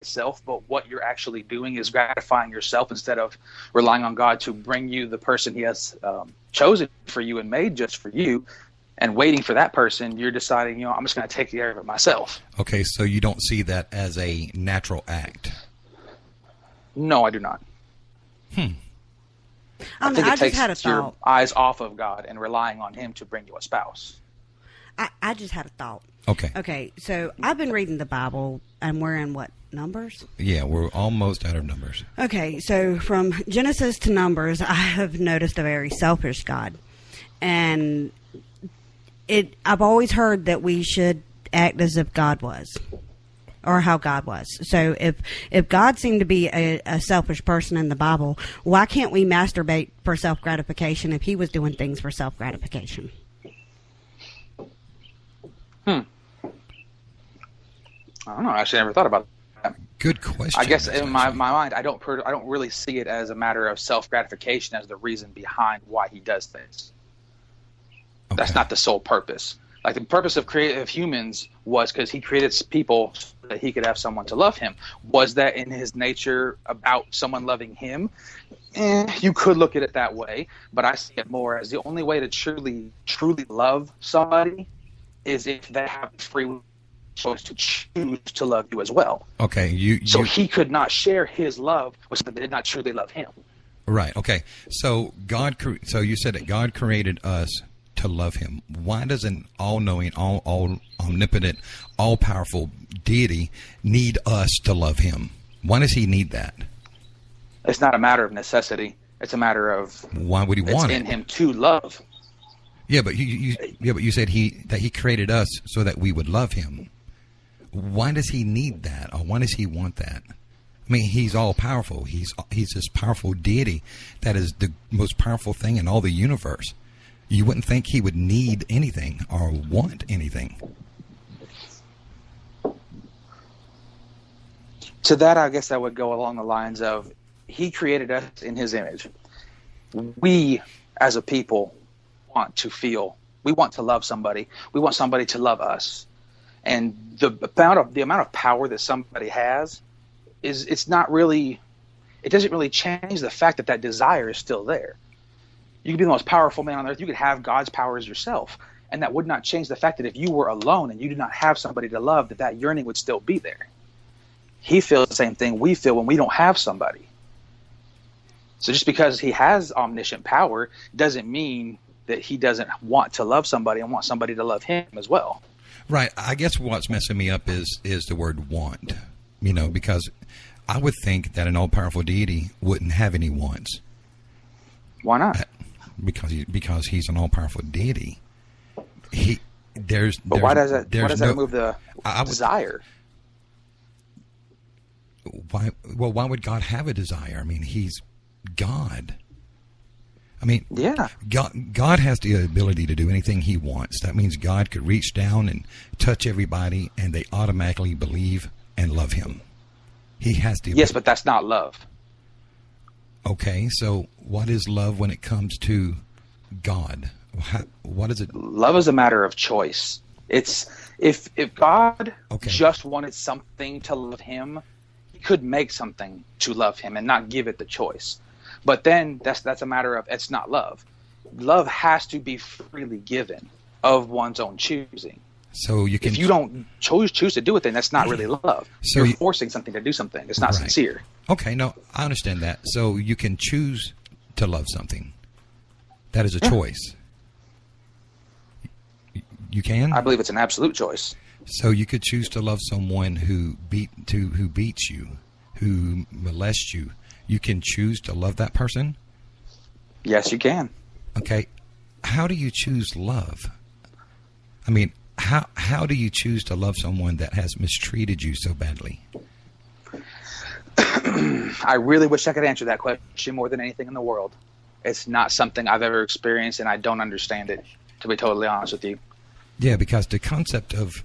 itself, but what you're actually doing is gratifying yourself instead of relying on God to bring you the person he has chosen for you and made just for you, and waiting for that person. You're deciding, I'm just going to take care of it myself. Okay, so you don't see that as a natural act? No, I do not. I think it takes your eyes off of God and relying on him to bring you a spouse. I just had a thought. Okay, so I've been reading the Bible, and we're in what, Numbers? Yeah, we're almost out of Numbers. Okay, so from Genesis to Numbers, I have noticed a very selfish God. And I've always heard that we should act as if God was, or how God was. So if God seemed to be a selfish person in the Bible, why can't we masturbate for self-gratification if he was doing things for self-gratification? I don't know. Actually, I never thought about that. Good question. I guess in my mind, I don't really see it as a matter of self-gratification as the reason behind why he does things. Okay. That's not the sole purpose. Like, the purpose of humans was because he created people so that he could have someone to love him. Was that in his nature about someone loving him? You could look at it that way, but I see it more as the only way to truly love somebody is if they have free choice to choose to love you as well. Okay, he could not share his love with someone that did not truly love him. Right. Okay. So so you said that God created us to love him. Why does an all-knowing, all omnipotent, all-powerful deity need us to love him? Why does he need that? It's not a matter of necessity. It's a matter of why would he want it? It's in him to love. Yeah, but you said that he created us so that we would love him. Why does he need that, or why does he want that? I mean, he's all powerful. He's this powerful deity that is the most powerful thing in all the universe. You wouldn't think he would need anything or want anything. To that, I guess I would go along the lines of he created us in his image. We, as a people, want to feel. We want to love somebody. We want somebody to love us. And the amount of power that somebody has it doesn't really change the fact that desire is still there. You could be the most powerful man on earth. You could have God's powers yourself, and that would not change the fact that if you were alone and you did not have somebody to love, that yearning would still be there. He feels the same thing we feel when we don't have somebody. So just because he has omniscient power doesn't mean that he doesn't want to love somebody and want somebody to love him as well. Right. I guess what's messing me up is the word want, because I would think that an all-powerful deity wouldn't have any wants. Why not? Because he's an all-powerful deity. Why does that remove the desire? Why would God have a desire? I mean, he's God. I mean, yeah. God has the ability to do anything he wants. That means God could reach down and touch everybody, and they automatically believe and love him. He has the ability. Yes, but that's not love. Okay, so what is love when it comes to God? What is it? Love is a matter of choice. It's if God just wanted something to love him, he could make something to love him and not give it the choice. But then that's a matter of, it's not love. Love has to be freely given of one's own choosing. So if you don't choose to do it, then that's not really love. So you're forcing something to do something. It's not sincere. Okay, no, I understand that. So you can choose to love something. That is a choice. You can? I believe it's an absolute choice. So you could choose to love someone who beats you, who molests you. You can choose to love that person? Yes, you can. Okay. How do you choose love? I mean, how do you choose to love someone that has mistreated you so badly? I really wish I could answer that question more than anything in the world. It's not something I've ever experienced, and I don't understand it, to be totally honest with you. Yeah, because the concept of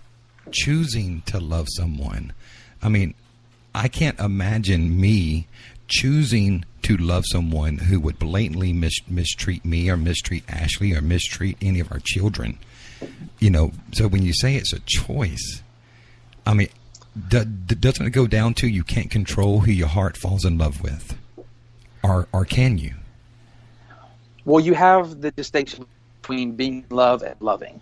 choosing to love someone, I mean, I can't imagine me choosing to love someone who would blatantly mistreat me or mistreat Ashley or mistreat any of our children. So when you say it's a choice, I mean, Doesn't it go down to you can't control who your heart falls in love with? Or can you? Well, you have the distinction between being in love and loving.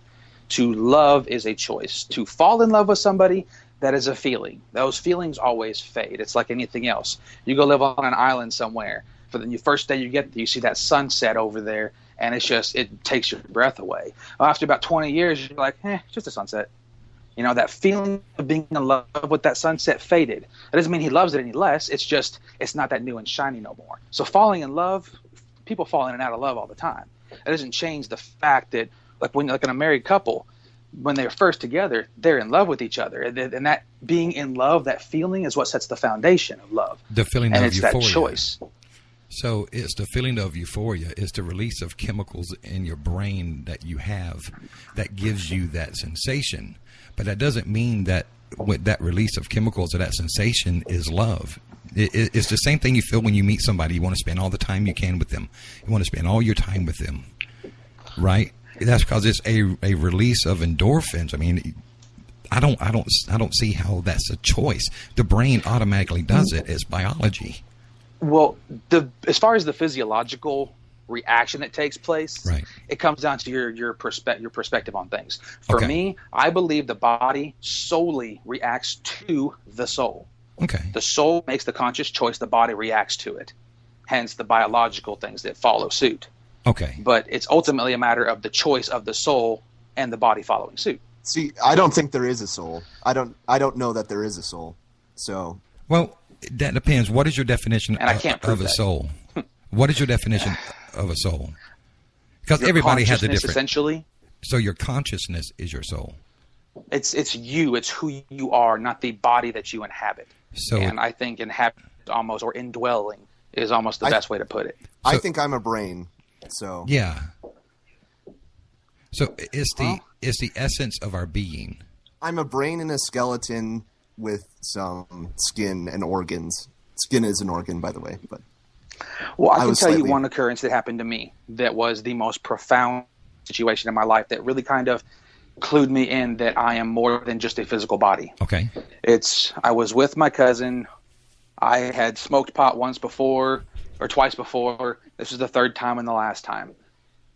To love is a choice. To fall in love with somebody, that is a feeling. Those feelings always fade. It's like anything else. You go live on an island somewhere. For the first day you get there, you see that sunset over there, and it takes your breath away. Well, after about 20 years, you're like, just a sunset. You know, that feeling of being in love with that sunset faded. That doesn't mean he loves it any less. It's just, it's not that new and shiny no more. So falling in love, people fall in and out of love all the time. It doesn't change the fact that, like in a married couple, when they're first together, they're in love with each other. And that being in love, that feeling is what sets the foundation of love. The feeling and of it's euphoria. that choice. So it's the feeling of euphoria. It's the release of chemicals in your brain that you have that gives you that sensation. But that doesn't mean that with that release of chemicals or that sensation is love. It's the same thing you feel when you meet somebody. You want to spend all the time you can with them. You want to spend all your time with them, right? That's because it's a release of endorphins. I mean, I don't see how that's a choice. The brain automatically does it. It's biology. Well, as far as the physiological reaction that takes place, right, it comes down to your perspective on things. For me, I believe the body solely reacts to the soul. Okay. The soul makes the conscious choice, the body reacts to it. Hence the biological things that follow suit. Okay. But it's ultimately a matter of the choice of the soul and the body following suit. See, I don't think there is a soul. I don't know that there is a soul. So, well, that depends. What is your definition of a soul? What is your definition of a soul? Because everybody has a different. Essentially. So your consciousness is your soul. It's you. It's who you are, not the body that you inhabit. So, and I think inhabit almost, or indwelling, is almost the best way to put it. I think I'm a brain. So yeah. So it's the essence of our being. I'm a brain and a skeleton with some skin and organs. Skin is an organ, by the way. But well, I can tell you one occurrence that happened to me that was the most profound situation in my life that really kind of clued me in that I am more than just a physical body. Okay. I was with my cousin. I had smoked pot once before or twice before. This was the third time and the last time.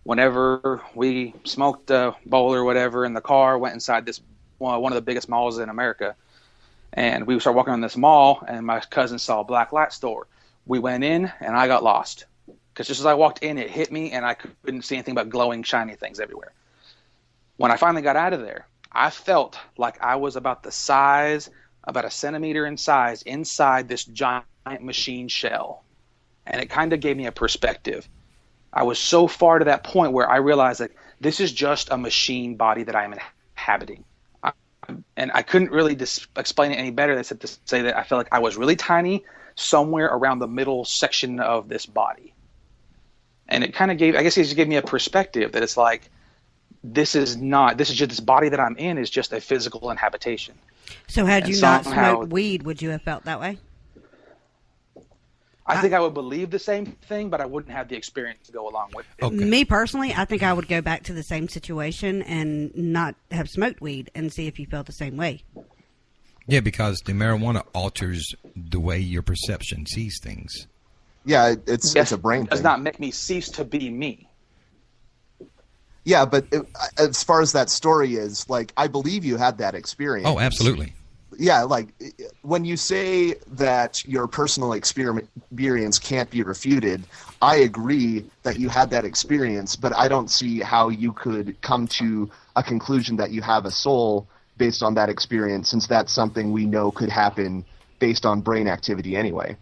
Whenever we smoked a bowl or whatever in the car, went inside this one of the biggest malls in America, and we started walking on this mall, and my cousin saw a black light store. We went in, and I got lost because just as I walked in, it hit me, and I couldn't see anything but glowing, shiny things everywhere. When I finally got out of there, I felt like I was about a centimeter in size inside this giant machine shell. And it kind of gave me a perspective. I was so far to that point where I realized that this is just a machine body that I am inhabiting. And I couldn't really explain it any better than to say that I felt like I was really tiny somewhere around the middle section of this body. And it kind of it just gave me a perspective that it's like, this is just this body that I'm in is just a physical inhabitation. So had you not smoked weed, would you have felt that way? I think I would believe the same thing, but I wouldn't have the experience to go along with it. Okay. Me personally, I think I would go back to the same situation and not have smoked weed and see if you felt the same way. Yeah, because the marijuana alters the way your perception sees things. Yeah, it's a brain thing. It does not make me cease to be me. Yeah, but as far as that story is, like, I believe you had that experience. Oh, absolutely. Yeah, like, when you say that your personal experience can't be refuted, I agree that you had that experience, but I don't see how you could come to a conclusion that you have a soul based on that experience, since that's something we know could happen based on brain activity anyway.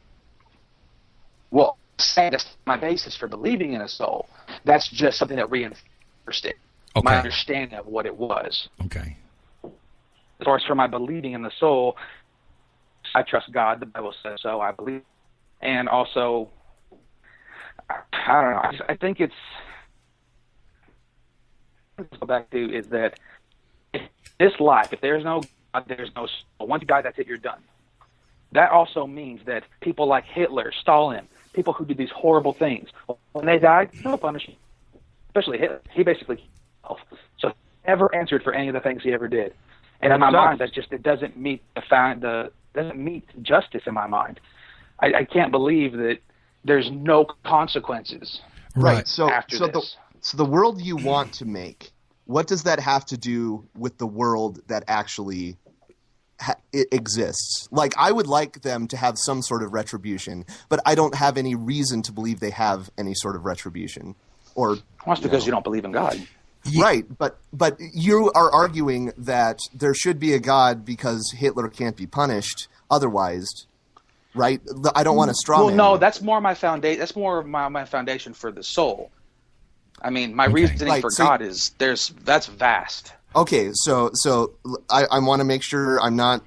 Well, that's my basis for believing in a soul. That's just something that reinforced it. Okay. My understanding of what it was. Okay. As far as for my believing in the soul, I trust God. The Bible says so. I believe. And also, I don't know. I think it's, what I go back to is that this life, if there's no God, there's no soul. Once you die, that's it, you're done. That also means that people like Hitler, Stalin, people who did these horrible things, when they died, no punishment. Especially Hitler. He basically killed himself. So he never answered for any of the things he ever did. And in my That sucks. mind, it doesn't meet doesn't meet justice in my mind. I can't believe that there's no consequences. Right. So after this. So the world you want to make, what does that have to do with the world that actually it exists? Like, I would like them to have some sort of retribution, but I don't have any reason to believe they have any sort of retribution. Or Well, that's because you don't believe in God. Right, but you are arguing that there should be a God because Hitler can't be punished otherwise, right? I don't want to straw man no, you. that's more my foundation. That's more of my foundation for the soul. I mean, my Okay. reasoning Right, for so- God that's vast. Okay, so I want to make sure I'm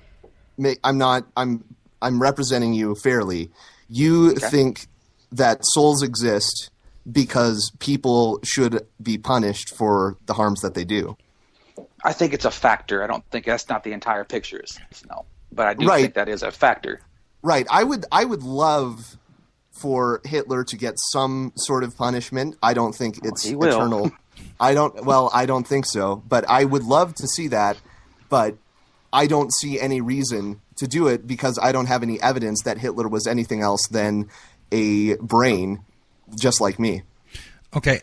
representing you fairly. You think that souls exist because people should be punished for the harms that they do. I think it's a factor. I don't think that's not the entire picture. No, but I do Right. think that is a factor. Right. I would love for Hitler to get some sort of punishment. I don't think it's he will. eternal. I don't think so, but I would love to see that, but I don't see any reason to do it because I don't have any evidence that Hitler was anything else than a brain just like me. Okay,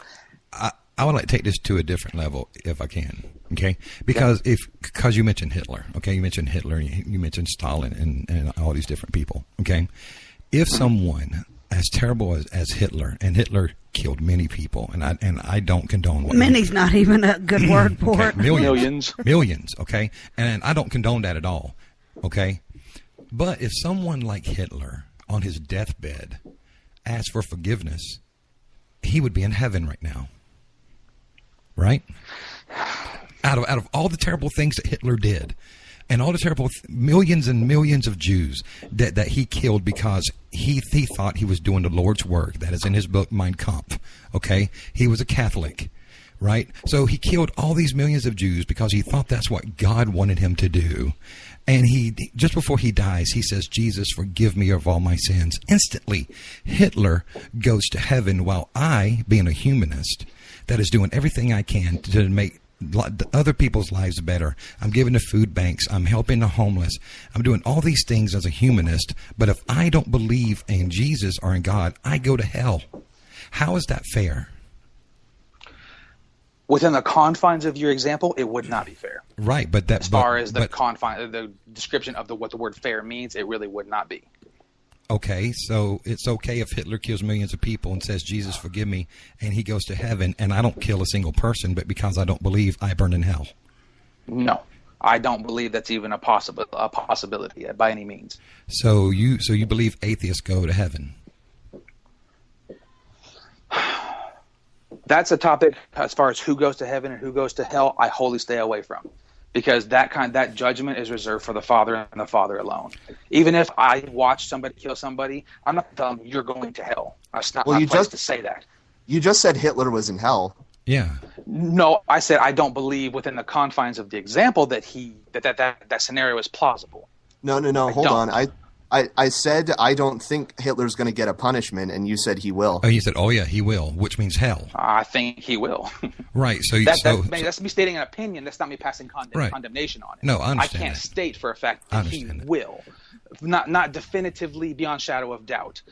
I would like to take this to a different level if I can. Okay, because you mentioned Hitler. Okay, you mentioned Hitler. You mentioned Stalin and all these different people. Okay, if someone as terrible as Hitler, and Hitler killed many people, and I don't condone what Many's not even a good word for Okay, it. millions. Okay, and I don't condone that at all. Okay, but if someone like Hitler on his deathbed asked for forgiveness, he would be in heaven right now, right? Out of all the terrible things that Hitler did, and all the terrible millions and millions of Jews that he killed because he thought he was doing the Lord's work. That is in his book, Mein Kampf. Okay, he was a Catholic, right? So he killed all these millions of Jews because he thought that's what God wanted him to do. And he, just before he dies, he says, "Jesus, forgive me of all my sins." Instantly, Hitler goes to heaven, while I, being a humanist, that is doing everything I can to make other people's lives better. I'm giving to food banks. I'm helping the homeless. I'm doing all these things as a humanist. But if I don't believe in Jesus or in God, I go to hell. How is that fair? Within the confines of your example, it would not be fair. Right, but that As far as the description of what the word fair means, it really would not be. Okay, so it's okay if Hitler kills millions of people and says, "Jesus, forgive me," and he goes to heaven, and I don't kill a single person, but because I don't believe, I burn in hell. No, I don't believe that's even a possibility by any means. So you believe atheists go to heaven? That's a topic as far as who goes to heaven and who goes to hell. I wholly stay away from, because that judgment is reserved for the Father and the Father alone. Even if I watch somebody kill somebody, I'm not telling them you're going to hell. That's not my place to say that. You just said Hitler was in hell. Yeah. No, I said I don't believe within the confines of the example that that scenario is plausible. No. Hold on. I said I don't think Hitler's going to get a punishment, and you said he will. Oh, you said, "Oh yeah, he will," which means hell. I think he will. Right. So that's me stating an opinion. That's not me passing Right. condemnation on it. No, I understand can't that. state for a fact that he will. Not definitively beyond shadow of doubt.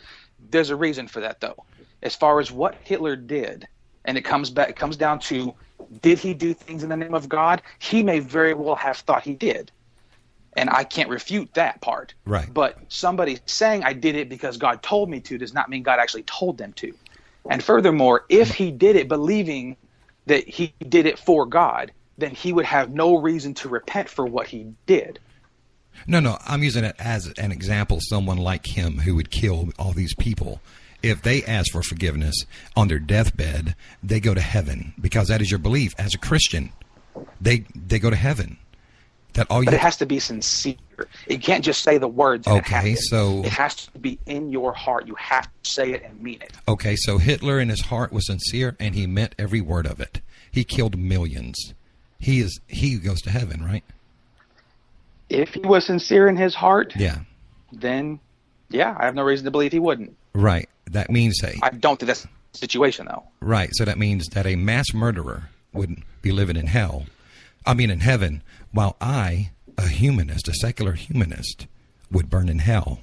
There's a reason for that, though. As far as what Hitler did, and it comes down to, did he do things in the name of God? He may very well have thought he did. And I can't refute that part. Right. But somebody saying I did it because God told me to does not mean God actually told them to. And furthermore, if he did it believing that he did it for God, then he would have no reason to repent for what he did. No, I'm using it as an example. Someone like him who would kill all these people, if they ask for forgiveness on their deathbed, they go to heaven, because that is your belief as a Christian. They go to heaven. But it has to be sincere. It can't just say the words. Okay, it has to be in your heart. You have to say it and mean it. Okay, so Hitler in his heart was sincere, and he meant every word of it. He killed millions. He goes to heaven, right? If he was sincere in his heart, Yeah. then I have no reason to believe he wouldn't. Right. That means I don't think that's the situation, though. Right. So that means that a mass murderer would be living in hell, I mean, in heaven, while I, a humanist, a secular humanist, would burn in hell.